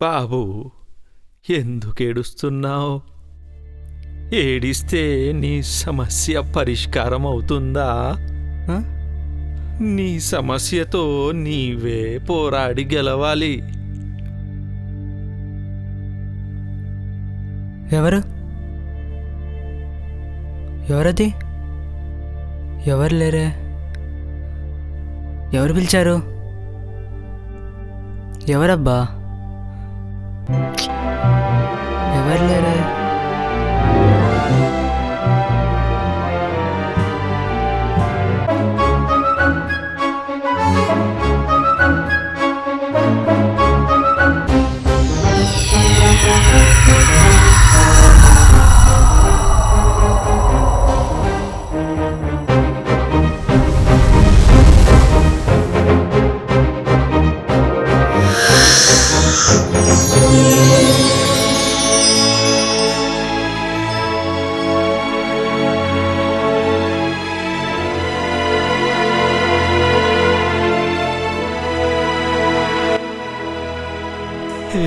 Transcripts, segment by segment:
బాబు, ఎందుకు ఏడుస్తున్నావు? ఏడిస్తే నీ సమస్య పరిష్కారం అవుతుందా? నీ సమస్యతో నీవే పోరాడి గెలవాలి. ఎవరది? ఎవరు లేరే? ఎవరు పిలిచారు? ఎవరబ్బా? ఎవరు లేరే?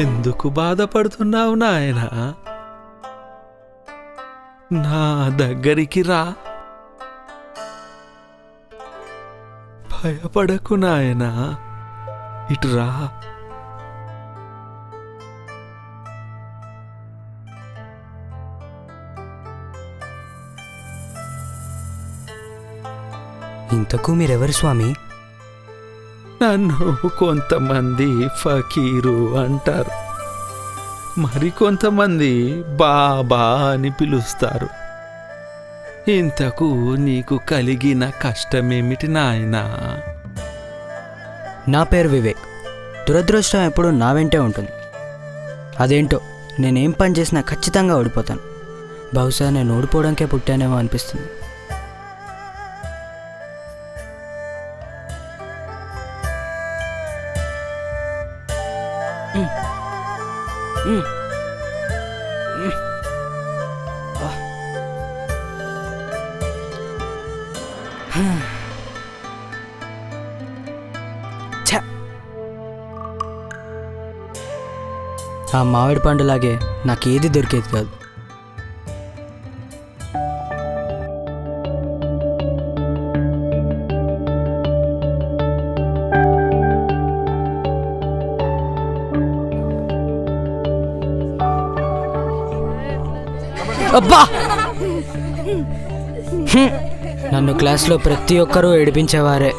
ఎందుకు బాధపడుతున్నావు నాయనా? నా దగ్గరికి రా. భయపడకు నాయనా, ఇటు రా. ఇంతకు మీరెవరు స్వామి? నన్ను కొంతమంది ఫకీరు అంటారు, మరికొంతమంది బాబా అని పిలుస్తారు. ఇంతకు నీకు కలిగిన కష్టమేమిటి నాయనా? నా పేరు వివేక్. దురదృష్టం ఎప్పుడు నా వెంటే ఉంటుంది. అదేంటో, నేనేం పని చేసినా ఖచ్చితంగా ఓడిపోతాను. బహుశా నేను ఓడిపోవడానికే పుట్టానేమో అనిపిస్తుంది. ఆ మామిడి పండులాగే నాకేది దొరికేది కాదు. అబ్బా! నన్ను క్లాస్లో ప్రతి ఒక్కరూ ఏడిపించేవారే.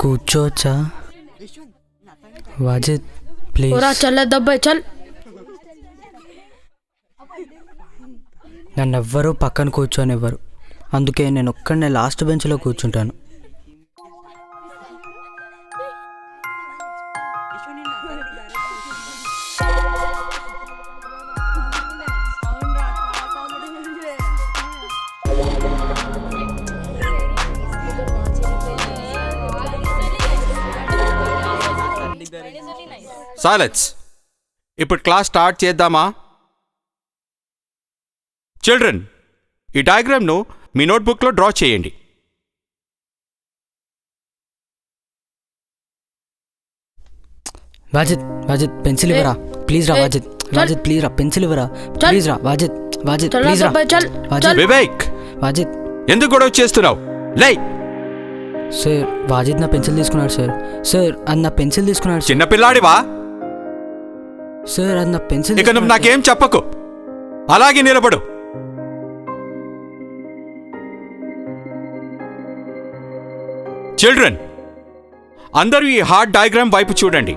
కూర్చోవచ్చా? వాజిద్ ప్లీజ్. నన్నెవ్వరూ పక్కన కూర్చోనివ్వరు. అందుకే నేను ఒక్కడనే లాస్ట్ బెంచ్లో కూర్చుంటాను. సైలెన్స్. ఇప్పుడు క్లాస్ స్టార్ట్ చేద్దామా? చిల్డ్రన్, ఈ డయాగ్రామ్ను మీ నోట్బుక్లో డ్రా చేయండి. వాజిద్ వాజిద్ పెన్సిల్ ఇవ్వరా ప్లీజ్ రా. వాజిద్ వాజిద్ ప్లీజ్ రా, పెన్సిల్ ఇవ్వరా ప్లీజ్ రా. వాజిద్ వాజిద్ ప్లీజ్ రా. వాజిద్ వివేక్, వాజిద్ ఎందుకు గొడవ చేస్తున్నావు? లై. సార్ వాజిద్ నా పెన్సిల్ తీసుకున్నాడు సార్. సార్ అది నా పెన్సిల్ తీసుకున్నాడు సార్. చిన్నపిల్లాడివా? సార్ అది నా పెన్సిల్. ఇక నువ్వు నాకేం చెప్పకు, అలాగే నిలబడు. చిల్డ్రన్, అందరూ ఈ హార్ట్ డయాగ్రామ్ వైపు చూడండి.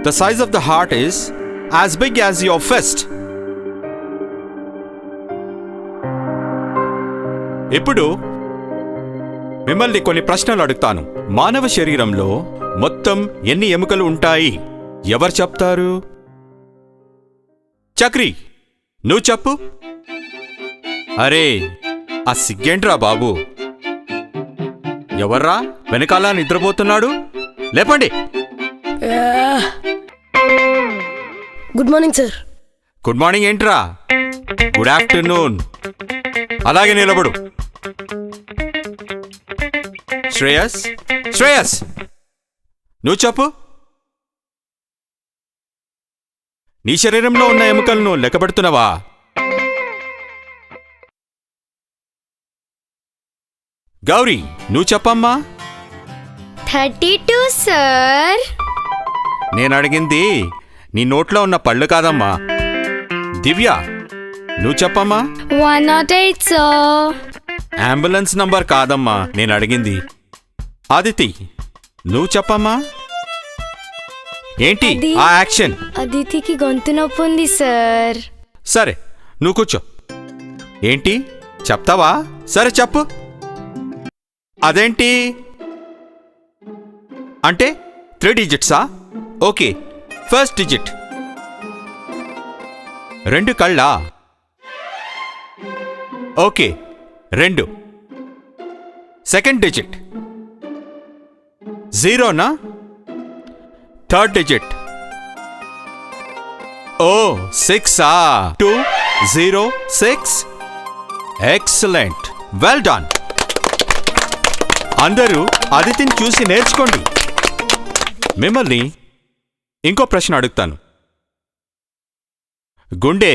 The size of the heart is as big as your fist. ఇప్పుడు మిమ్మల్ని కొన్ని ప్రశ్నలు అడుగుతాను. మానవ శరీరంలో మొత్తం ఎన్ని ఎముకలు ఉంటాయి? ఎవరు చెప్తారు? చక్రి, నువ్వు చెప్పు. అరే ఆ సిగ్గేంట్రా బాబు? ఎవర్రా వెనకాల నిద్రపోతున్నాడు? లేపండి. Good morning sir. Good morning ఏంట్రా? Good afternoon. అలాగే నిలబడు. శ్రేయస్, శ్రేయస్ నువ్వు చెప్పు. నీ శరీరంలో ఉన్న ఎముకలను లెక్కబెడుతున్నావా? గౌరీ, నువ్వు చెప్పమ్మా. 32 సార్. నేను అడిగింది నీ నోట్లో ఉన్న పళ్ళు కాదమ్మా. దివ్య, నువ్వు చెప్పమ్మా. 108 సార్. అంబులెన్స్ నంబర్ కాదమ్మా నేను అడిగింది. ఆదితి, నువ్వు చెప్పమ్మా. ఏంటి ఆ యాక్షన్? అదితికి గొంతు నొప్పి ఉంది సార్. సరే నువ్వు కూర్చో. ఏంటి చెప్తావా? సరే చెప్పు. అదేంటి అంటే 3 డిజిట్సా? Okay, first digit. 2 కళ్ళా? ఓకే 2. సెకండ్ డిజిట్ 0నా? థర్డ్ డిజిట్ ఓ 6ఆ? 206. Excellent, well done. అందరూ అదితిని చూసి నేర్చుకోండి. మిమ్మల్ని ఇంకో ప్రశ్న అడుగుతాను. గుండె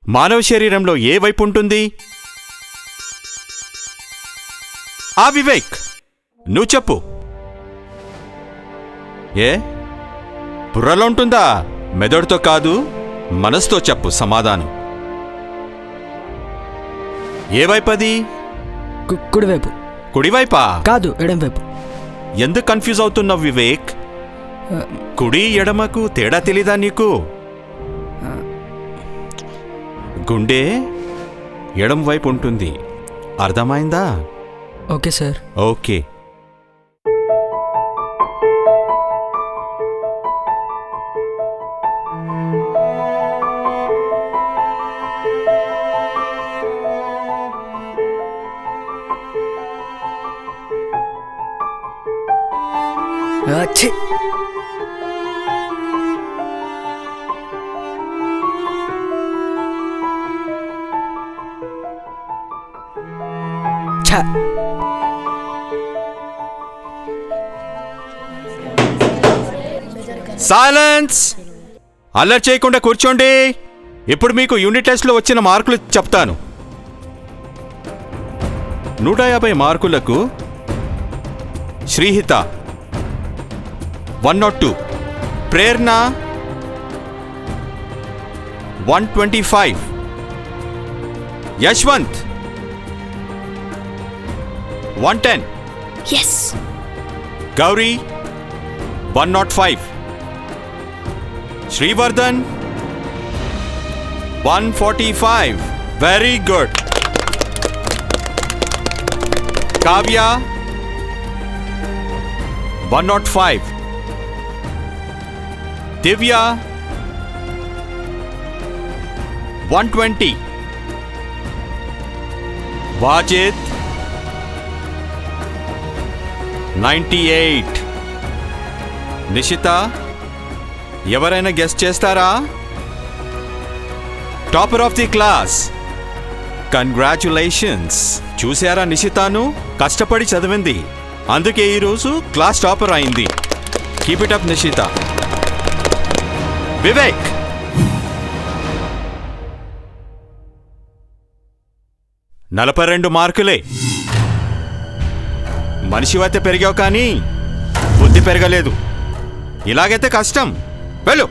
మానవ శరీరంలో ఏ వైపు ఉంటుంది? ఆ వివేక్, నువ్వు చెప్పు. ఏ బుర్రలో ఉంటుందా? మెదడుతో కాదు, మనసుతో చెప్పు సమాధానం. ఏ వైపు అది? కుడివైపు. కుడివైపా? కాదు, ఎడం వైపు. ఎందుకు కన్ఫ్యూజ్ అవుతున్నావు వివేక్? కుడి ఎడమకు తేడా తెలీదా నీకు? గుండె ఎడం వైపు ఉంటుంది, అర్థమైందా? Okay sir. ఓకే. అచ్చే. ఛ. సైలెన్స్. అల్లరి చేయకుండా కూర్చోండి. ఇప్పుడు మీకు యూనిట్ టెస్ట్లో వచ్చిన మార్కులు చెప్తాను. 150 మార్కులకు శ్రీహిత 102, ప్రేరణ 125, Yashwant 110. Yes. Gauri, 105. Srivardhan, 145. Very good. Kavya, 105. Divya, 120. Vajit, 98. నిషిత, ఎవరైనా గెస్ట్ చేస్తారా? Topper of the class. Congratulations. చూసారా నిషితాను? కష్టపడి చదివింది, అందుకే ఈరోజు క్లాస్ టాపర్ అయింది. కీప్ ఇట్ అప్ నిషిత. వివేక్, నలభై 42 మార్కులే. మనిషివైతే పెరిగావు కానీ బుద్ధి పెరగలేదు. ఇలాగైతే కష్టం. వెళ్ళు.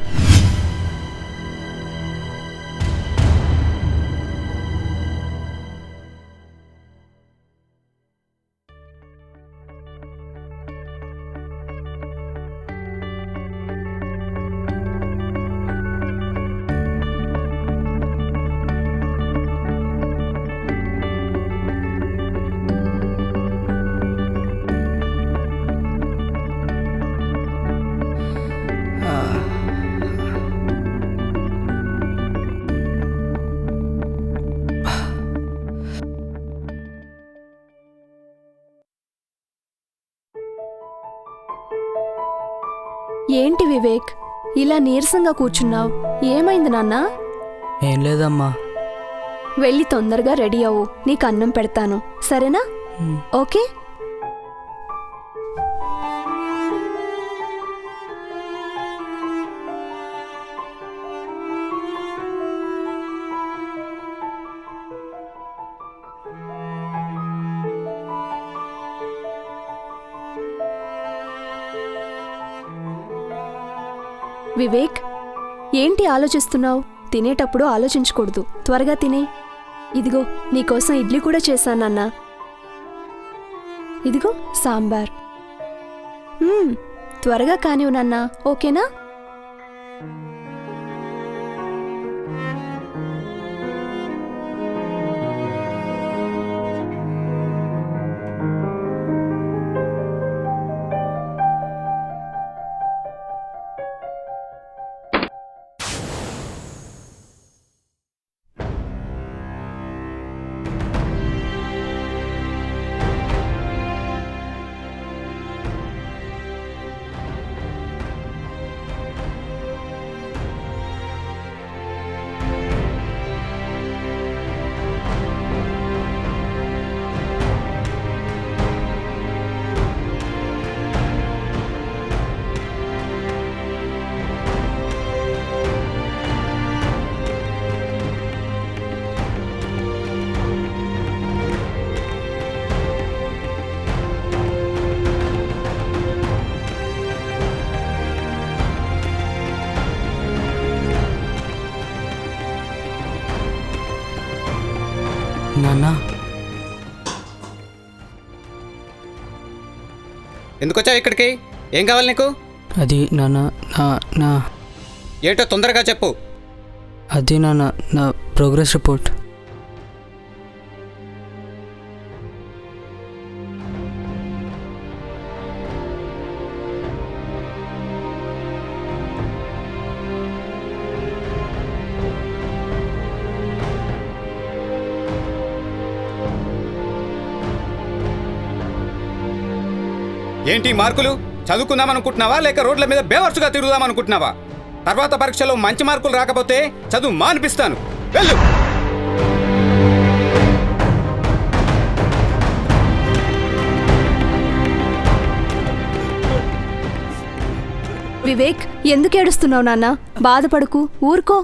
ఏంటి వివేక్, ఇలా నీరసంగా కూర్చున్నావు? ఏమైంది నాన్నా? ఏం లేదమ్మా. వెళ్ళి తొందరగా రెడీ అవ్వు, నీకు అన్నం పెడతాను, సరేనా? ఓకే. వివేక్, ఏంటి ఆలోచిస్తున్నావు? తినేటప్పుడు ఆలోచించకూడదు, త్వరగా తినే. ఇదిగో నీకోసం ఇడ్లీ కూడా చేశానన్నా. ఇదిగో సాంబార్. త్వరగా కానివ్వు నాన్నా, ఓకేనా? నాన్నా, ఎందుకొచ్చావు ఇక్కడికి? ఏం కావాలి నీకు? అది నాన్న, నా ఏంటో తొందరగా చెప్పు. అది నాన్న, నా ప్రోగ్రెస్ రిపోర్ట్. ఏంటి మార్కులు? చదువుకుందామనుకుంటున్నావా లేక రోడ్ల మీద బేవర్సుగా తిరుగుదామనుకుంటున్నావా? తర్వాత పరీక్షలో మంచి మార్కులు రాకపోతే చదువు మానిపిస్తాను. వెళ్ళు. వివేక్, ఎందుకు ఏడుస్తున్నావు నాన్నా? బాధపడకు, ఊరుకో.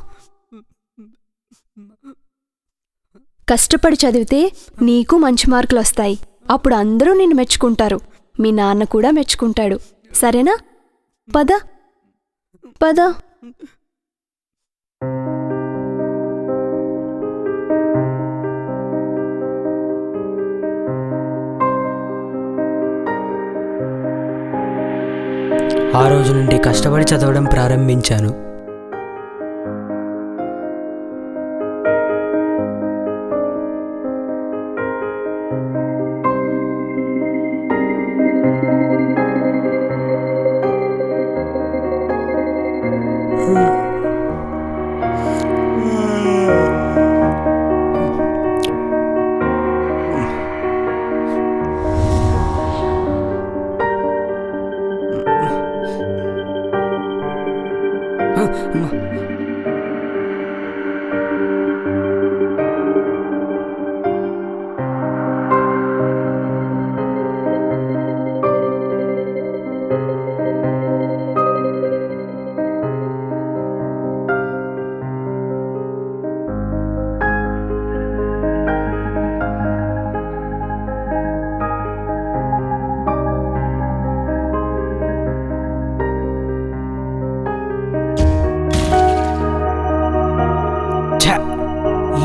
కష్టపడి చదివితే నీకు మంచి మార్కులు వస్తాయి. అప్పుడు అందరూ నిన్ను మెచ్చుకుంటారు, మీ నాన్న కూడా మెచ్చుకుంటాడు, సరేనా? పద పద. ఆ రోజు నుండి కష్టపడి చదవడం ప్రారంభించాను.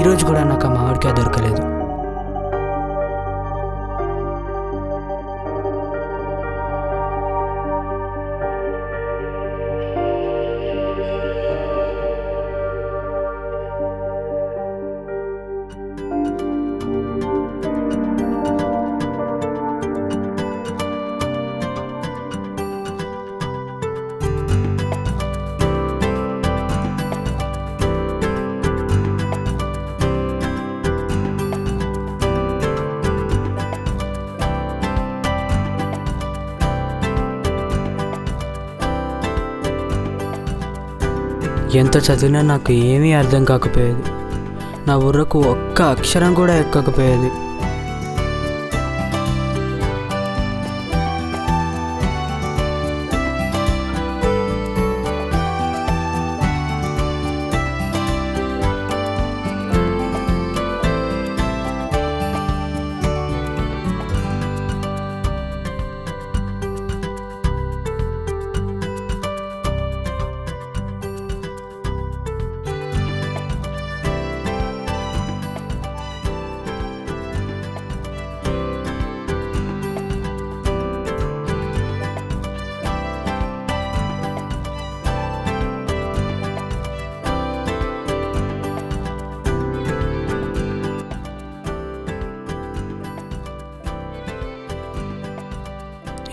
ఈరోజు కూడా నాకు ఆ మామిడికాయ దొరకలేదు. ఎంత చదివినా నాకు ఏమీ అర్థం కాకపోయేది. నా బుర్రకు ఒక్క అక్షరం కూడా ఎక్కకపోయేది.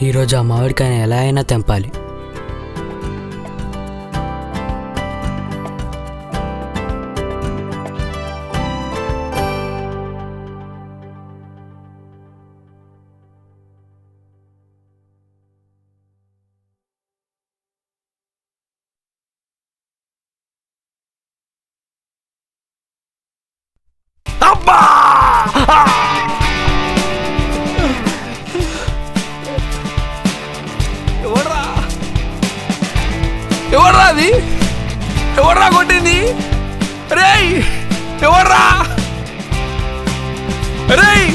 ఈరోజు ఆ మామిడికాయని ఎలా అయినా తెంపాలి. అబ్బా! ఎవర్రా అది? ఎవర్రా కొట్టింది? రేయ్, ఎవర్రా? రేయ్,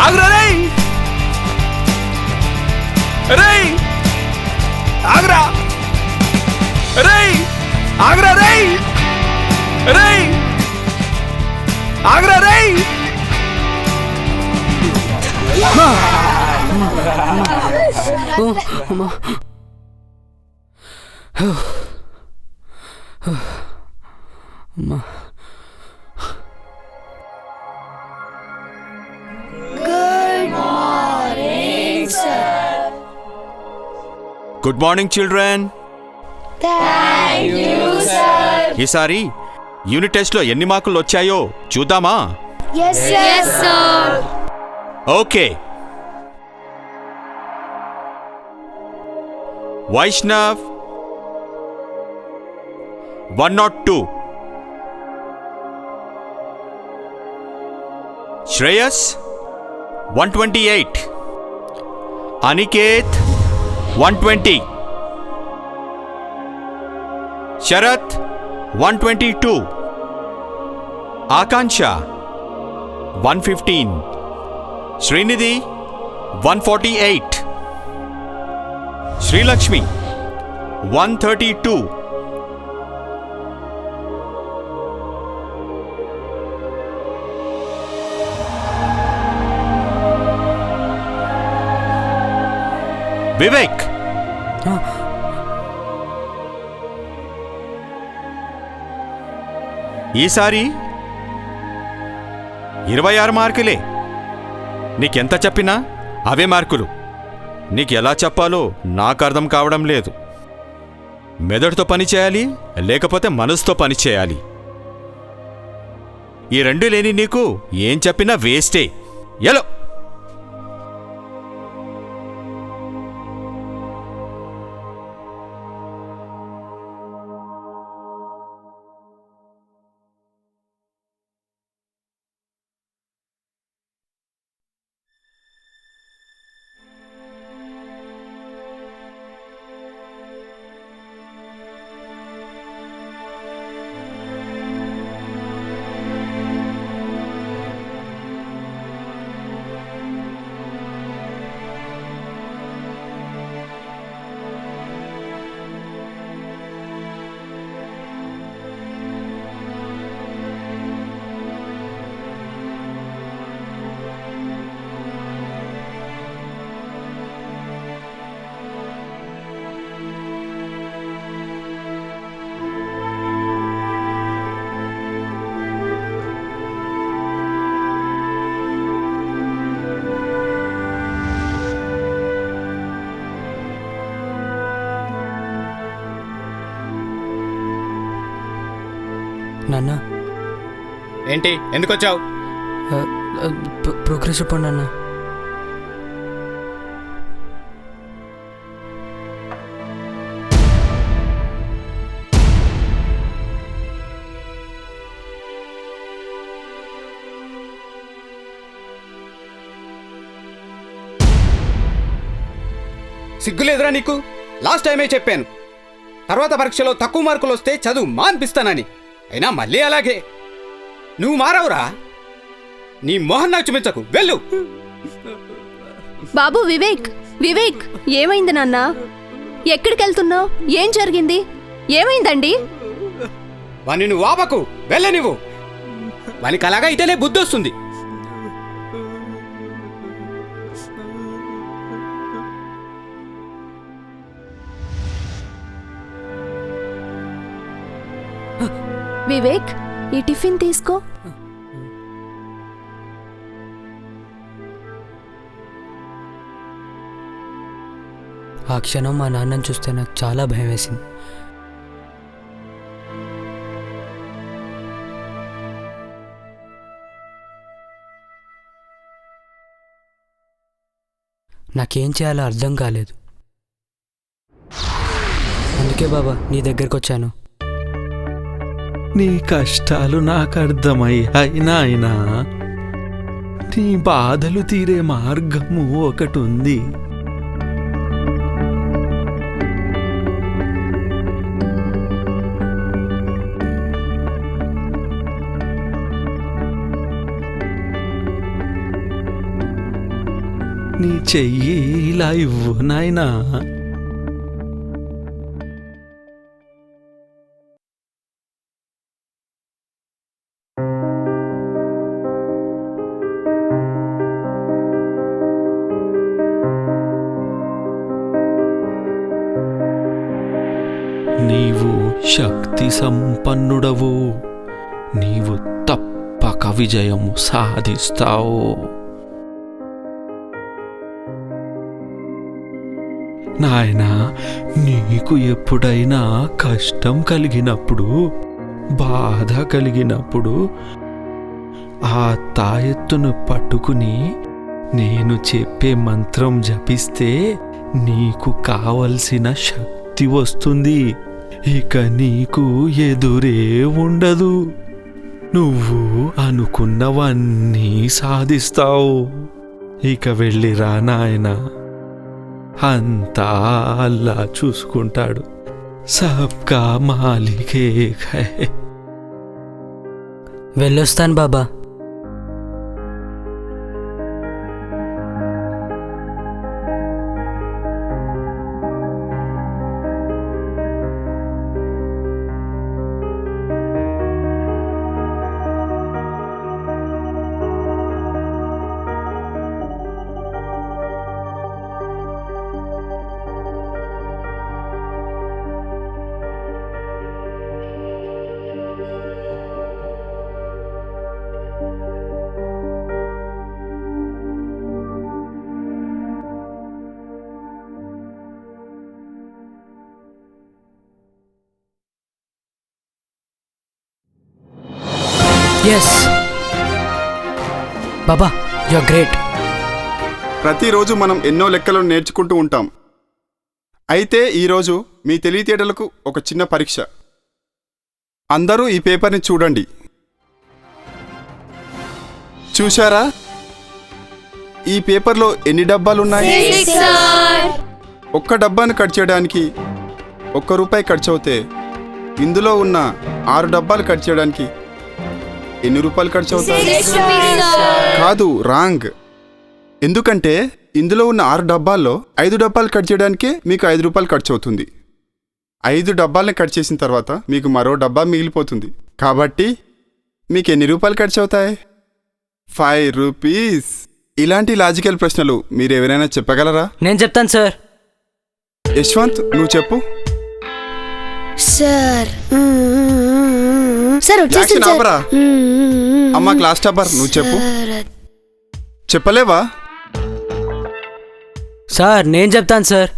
ఆగురా రేయ్, రేయ్, ఆగురా రేయ్, ఆగురా రేయ్, రేయ్, ఆగురా రేయ్. Good morning children. ఈసారి యూనిట్ టెస్ట్లో ఎన్ని మార్కులు వచ్చాయో చూద్దామా? ఓకే. వైష్ణవ్ 102, శ్రేయస్ 128, అనికేత్ 120, శరత్ 122, ఆకాంక్ష 115, శ్రీనిధి 148, శ్రీలక్ష్మి 132, వివేక్, ఆ, ఈసారి 26 మార్కులే. నీకెంత చెప్పినా అవే మార్కులు. నీకు ఎలా చెప్పాలో నాకు అర్థం కావడం లేదు. మెదడుతో పని చేయాలి, లేకపోతే మనసుతో పని చేయాలి. ఈ రెండు లేని నీకు ఏం చెప్పినా వేస్టే. ఎలో. నాన్న, ఏంటి, ఎందుకు వచ్చావు? ప్రోగ్రెస్ రిపోర్ట్ నాన్న. సిగ్గులేదురా నీకు? లాస్ట్ టైమే చెప్పాను, తర్వాత పరీక్షలో తక్కువ మార్కులు వస్తే చదువు మాన్పిస్తానని. అయినా మళ్ళీ అలాగే. నువ్వు మారవురా. నీ మొహం నాకు చూపించకు, వెళ్ళు. బాబు వివేక్, వివేక్, ఏమైంది నాన్న? ఎక్కడికి వెళ్తున్నావు? ఏం జరిగింది? ఏమైందండి? వాణ్ణి నువ్వు ఆపకు, వెళ్ళ నువ్వు. వానికి అలాగా అయితేనే బుద్ధి వస్తుంది. వివేక్, ఈ టిఫిన్ తీసుకో. ఆ క్షణం మా నాన్నని చూస్తే నాకు చాలా భయం వేసింది. నాకేం చేయాలో అర్థం కాలేదు. అందుకే బాబా నీ దగ్గరకు వచ్చాను. నీ కష్టాలు నాకు అర్థమయ్యాయి నాయనా. నీ బాధలు తీరే మార్గము ఒకటి ఉంది. నీ చెయ్యి ఇలా ఇవ్వు నాయనా. నీవు శక్తి సంపన్నుడవు. నీవు తప్పక విజయము సాధిస్తావు. నాయనా, నీకు ఎప్పుడైనా కష్టం కలిగినప్పుడు, బాధ కలిగినప్పుడు ఆ తాయెత్తును పట్టుకుని నేను చెప్పే మంత్రం జపిస్తే నీకు కావలసిన శక్తి వస్తుంది. ఇక నీకు ఎదురే ఉండదు. నువ్వు అనుకున్నవన్నీ సాధిస్తావు. ఇక వెళ్ళిరా నాయనా. అంతా అల్లా చూసుకుంటాడు. సబ్కా మాలిక్ ఏక్ హై. వెళ్ళొస్తాను Baba. Yes Baba you are great. ప్రతిరోజు మనం ఎన్నో లెక్కలను నేర్చుకుంటూ ఉంటాం. అయితే ఈరోజు మీ తెలివితేటలకు ఒక చిన్న పరీక్ష. అందరూ ఈ పేపర్ని చూడండి. చూశారా? ఈ పేపర్లో ఎన్ని డబ్బాలున్నాయి? ఒక్క డబ్బాను కట్ చేయడానికి ₹1 ఖర్చు అవుతే ఇందులో ఉన్న 6 డబ్బాలు కట్ చేయడానికి ఎన్ని రూపాయలు ఖర్చు అవుతాయి? కాదు, రాంగ్. ఎందుకంటే ఇందులో ఉన్న 6 డబ్బాల్లో 5 డబ్బాలు కట్ చేయడానికే మీకు ₹5 ఖర్చు అవుతుంది. 5 డబ్బాలని కట్ చేసిన తర్వాత మీకు మరో డబ్బా మిగిలిపోతుంది. కాబట్టి మీకు ఎన్ని రూపాయలు ఖర్చు అవుతాయి? ₹5. ఇలాంటి లాజికల్ ప్రశ్నలు మీరు ఎవరైనా చెప్పగలరా? నేను చెప్తాను సార్. యశ్వంత్, నువ్వు చెప్పు. సార్ సార్ వచ్చేసింది యాక్షన్ సార్. ఆపరా. అమ్మ క్లాస్ టాపర్, నువ్వు చెప్పు. చెప్పలేవా? సార్ నేను చెప్తాను సార్.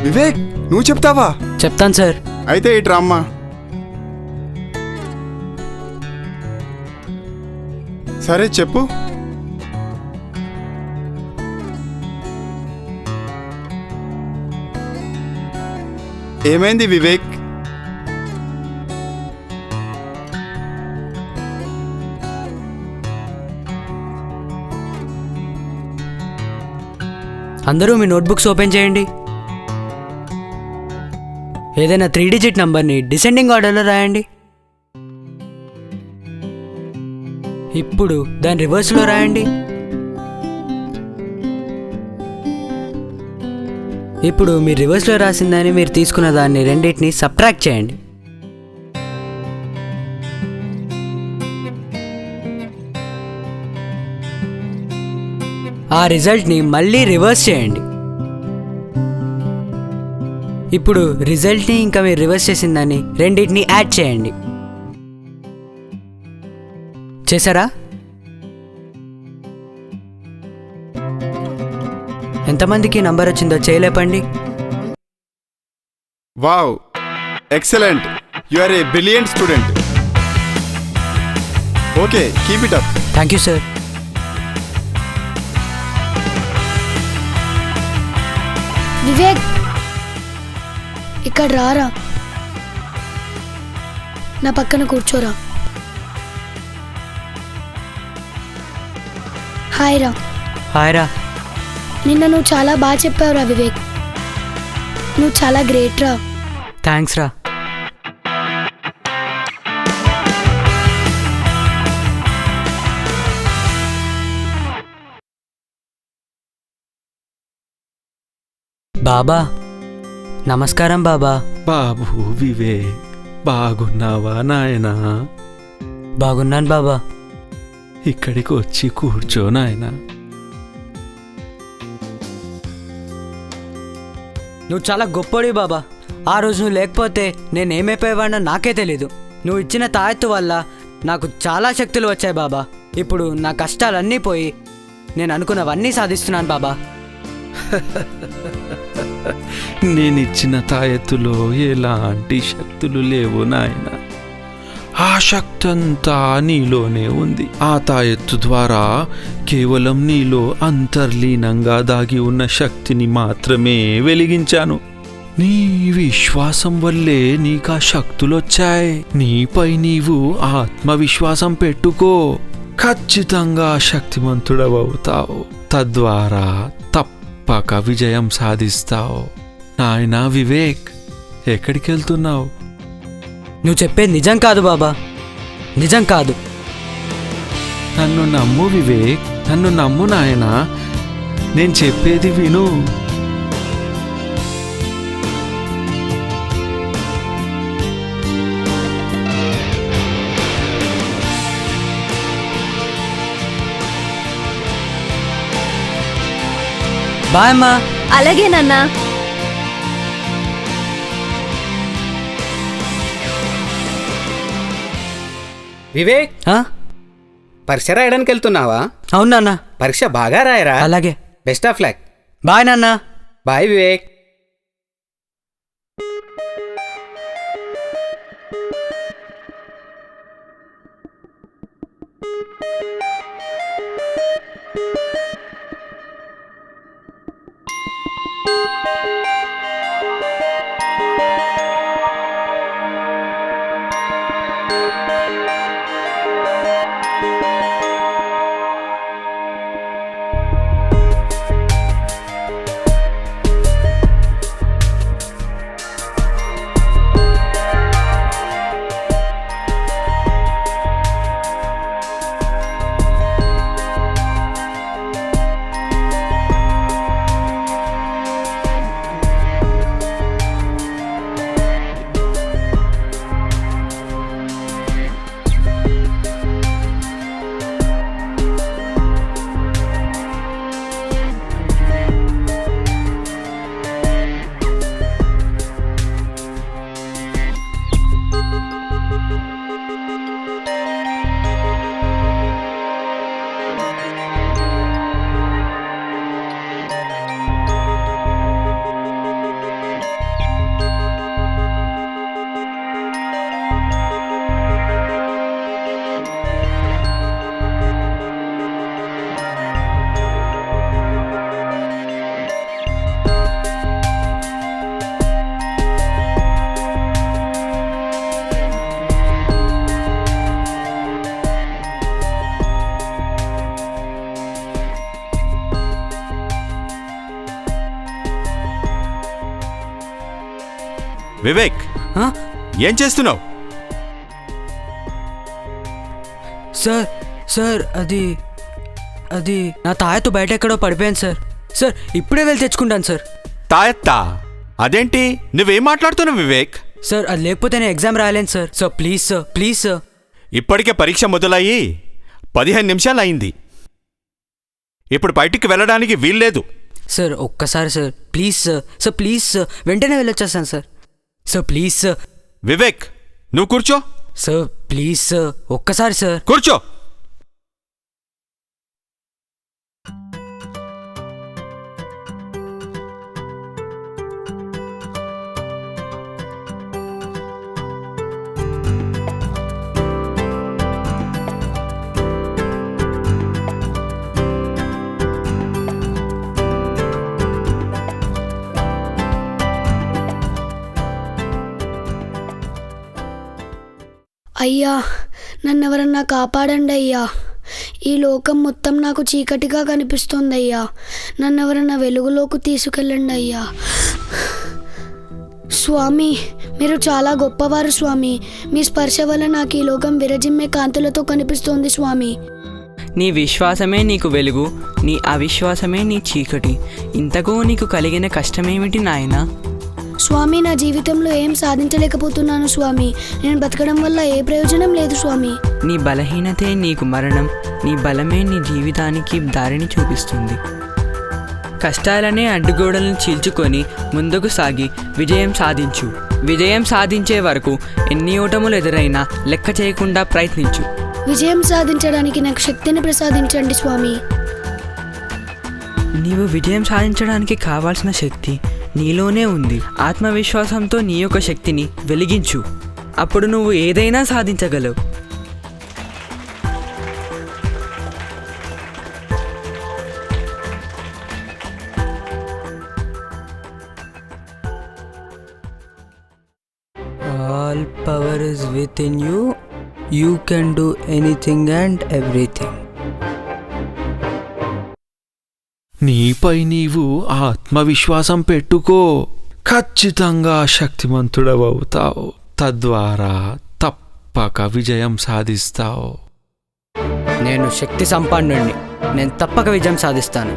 వివేక్, నువ్వు చెప్తావా? చెప్తాను సార్. అయితే ఇటు రామ్మా. సరే చెప్పు. ఏమైంది వివేక్? అందరూ మీ నోట్బుక్స్ ఓపెన్ చేయండి. ఏదైనా 3 డిజిట్ నంబర్ని డిసెండింగ్ ఆర్డర్లో రాయండి. ఇప్పుడు దాని రివర్స్లో రాయండి. ఇప్పుడు మీరు రివర్స్లో రాసిందని మీరు తీసుకున్న దాన్ని రెండింటిని సబ్ట్రాక్ట్ చేయండి. ఆ రిజల్ట్ని మళ్ళీ రివర్స్ చేయండి. ఇప్పుడు రిజల్ట్ని ఇంకా మీరు రివర్స్ చేసిన దాన్ని రెండింటిని యాడ్ చేయండి. చేశారా? ఎంతమందికి నంబర్ వచ్చిందో చేయలేపండి. Wow, excellent. You are a brilliant student. Okay, keep it up. Thank you sir. Vivek ఇక్కడ రారా, నా పక్కన కూర్చోరా. హాయ్ రా. హాయ్ రా. నిన్న నువ్వు చాలా బాగా చెప్పావురా వివేక్. నువ్వు చాలా గ్రేట్ రా. థ్యాంక్స్ రా. బాబా నమస్కారం. బాబా. బాబు వివేక్, బాగున్నావా నాయనా? బాగున్నాను బాబా. ఇక్కడికి వచ్చి కూర్చో నాయనా. నువ్వు చాలా గొప్పడి బాబా. ఆ రోజు నువ్వు లేకపోతే నేనేమైపోయేవాడినో నాకే తెలీదు. నువ్వు ఇచ్చిన తాయెత్తు వల్ల నాకు చాలా శక్తులు వచ్చాయి బాబా. ఇప్పుడు నా కష్టాలన్నీ పోయి నేను అనుకున్నవన్నీ సాధిస్తున్నాను బాబా. నేనిచ్చిన తాయెత్తులో ఎలాంటి శక్తులు లేవు నాయనా. ఆ శక్తి అంతా నీలోనే ఉంది. ఆ తాయెత్తు ద్వారా కేవలం నీలో అంతర్లీనంగా దాగి ఉన్న శక్తిని మాత్రమే వెలిగించాను. నీ విశ్వాసం వల్లే నీకు ఆ శక్తులొచ్చాయి. నీపై నీవు ఆత్మవిశ్వాసం పెట్టుకో. ఖచ్చితంగా శక్తిమంతుడవవుతావు. తద్వారా తప్పక విజయం సాధిస్తావు. నాయనా వివేక్, ఎక్కడికి వెళ్తున్నావు? నువ్వు చెప్పేది నిజం కాదు బాబా, నిజం కాదు. నన్ను నమ్ము వివేక్, నన్ను నమ్ము నాయనా. నేను చెప్పేది విను. బాయ్ అమ్మా. అలాగే నాన్న. వివేక్, ఆ? పరీక్ష రాయడానికి వెళ్తున్నావా? అవును నాన్న. పరీక్ష బాగా రాయరా. అలాగే. Best of luck. బాయ్ నాన్న. బాయ్ వివేక్. వివేక్, ఆ? ఏం చేస్తున్నావు? సార్ సార్ అది అది నా తాయత్తు బయట ఎక్కడో పడిపోయాను సార్. సార్ ఇప్పుడే వెళ్ళి తెచ్చుకుంటాను సార్. తాయత్తా? అదేంటి, నువ్వేం మాట్లాడుతున్నావు వివేక్? సార్ అది లేకపోతే నేను ఎగ్జామ్ రాయలేను sir. Sir please sir, please sir. ఇప్పటికే పరీక్ష మొదలయ్యి 15 నిమిషాలు అయింది. ఇప్పుడు బయటికి వెళ్ళడానికి వీల్లేదు. సార్ ఒక్కసారి sir, please sir. Sir please sir, వెంటనే వెళ్ళొచ్చేస్తాను sir. Sir please sir. Vivek, నువ్వు కూర్చో. సార్ ప్లీజ్ సార్, ఒక్కసారి సార్. కూర్చో. అయ్యా, నన్నెవరన్నా కాపాడండి అయ్యా. ఈ లోకం మొత్తం నాకు చీకటిగా కనిపిస్తుంది అయ్యా. నన్నెవరన్నా వెలుగులోకి తీసుకెళ్ళండి అయ్యా. స్వామి, మీరు చాలా గొప్పవారు స్వామి. మీ స్పర్శ వల్ల నాకు ఈ లోకం విరజిమ్మే కాంతులతో కనిపిస్తోంది స్వామి. నీ విశ్వాసమే నీకు వెలుగు, నీ అవిశ్వాసమే నీ చీకటి. ఇంతకు నీకు కలిగిన కష్టమేమిటి నాయనా? స్వామి, నా జీవితంలో ఏం సాధించలేకపోతున్నాను స్వామి. నేను బతకడం వల్ల ఏ ప్రయోజనం లేదు స్వామి. నీ బలహీనతే నీకు మరణం, నీ బలమే నీ జీవితానికి దారిని చూపిస్తుంది. కష్టాలనే అడ్డుగోడలను చీల్చుకొని ముందుకు సాగి విజయం సాధించు. విజయం సాధించే వరకు ఎన్ని ఓటములు ఎదురైనా లెక్క చేయకుండా ప్రయత్నించు. విజయం సాధించడానికి నాకు శక్తిని ప్రసాదించండి స్వామి. నీవు విజయం సాధించడానికి కావాల్సిన శక్తి నీలోనే ఉంది. ఆత్మవిశ్వాసంతో నీ యొక్క శక్తిని వెలిగించు. అప్పుడు నువ్వు ఏదైనా సాధించగలవు. All power is within you. You can do anything and everything. నీపై నీవు ఆత్మవిశ్వాసం పెట్టుకో. ఖచ్చితంగా శక్తిమంతుడవవుతావు. తద్వారా తప్పక విజయం సాధిస్తావు. నేను శక్తి సంపన్నుడిని. నేను తప్పక విజయం సాధిస్తాను.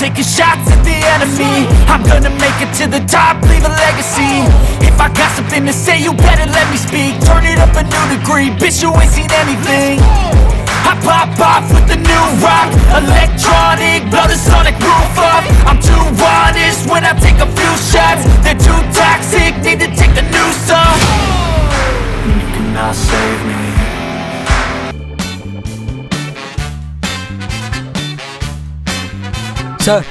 Taking shots at the enemy. I'm gonna make it to the top, leave a legacy. If I got something to say, you better let me speak. Turn it up a new degree, bitch, you ain't seen anything. I pop off with the new rock, electronic, blow the sonic roof off. I'm too honest when I take a few shots. They're too toxic, need to take the noose off. You cannot save me. Sir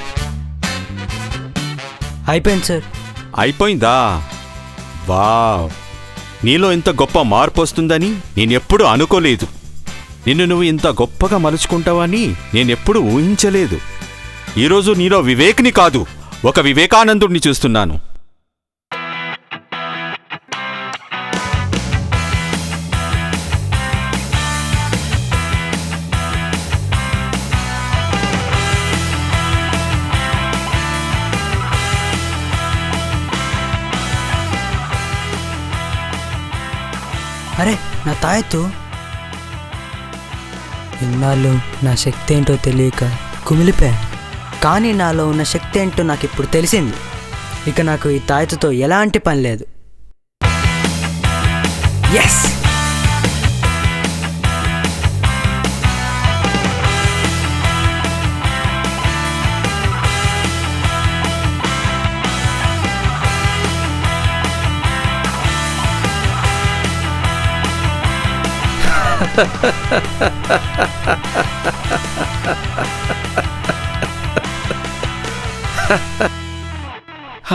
అయిపోయింది sir. అయిపోయిందా? Wow, నీలో ఇంత గొప్ప మార్పు వస్తుందని నేనెప్పుడు అనుకోలేదు. నిన్ను నువ్వు ఇంత గొప్పగా మలుచుకుంటావని నేనెప్పుడు ఊహించలేదు. ఈరోజు నీలో వివేక్ని కాదు, ఒక వివేకానందుడిని చూస్తున్నాను. అరే నా తాయత్తు. ఇన్నాళ్ళు నా శక్తి ఏంటో తెలియక కుమిలిపోయాను. కానీ నాలో ఉన్న శక్తి ఏంటో నాకు ఇప్పుడు తెలిసింది. ఇక నాకు ఈ తాయత్తుతో ఎలాంటి పని లేదు. ఎస్,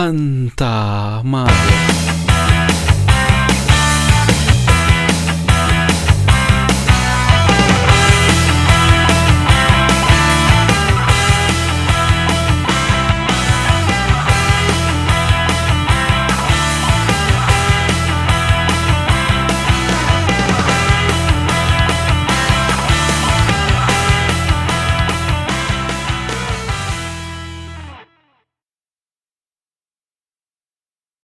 అంతా మాయ.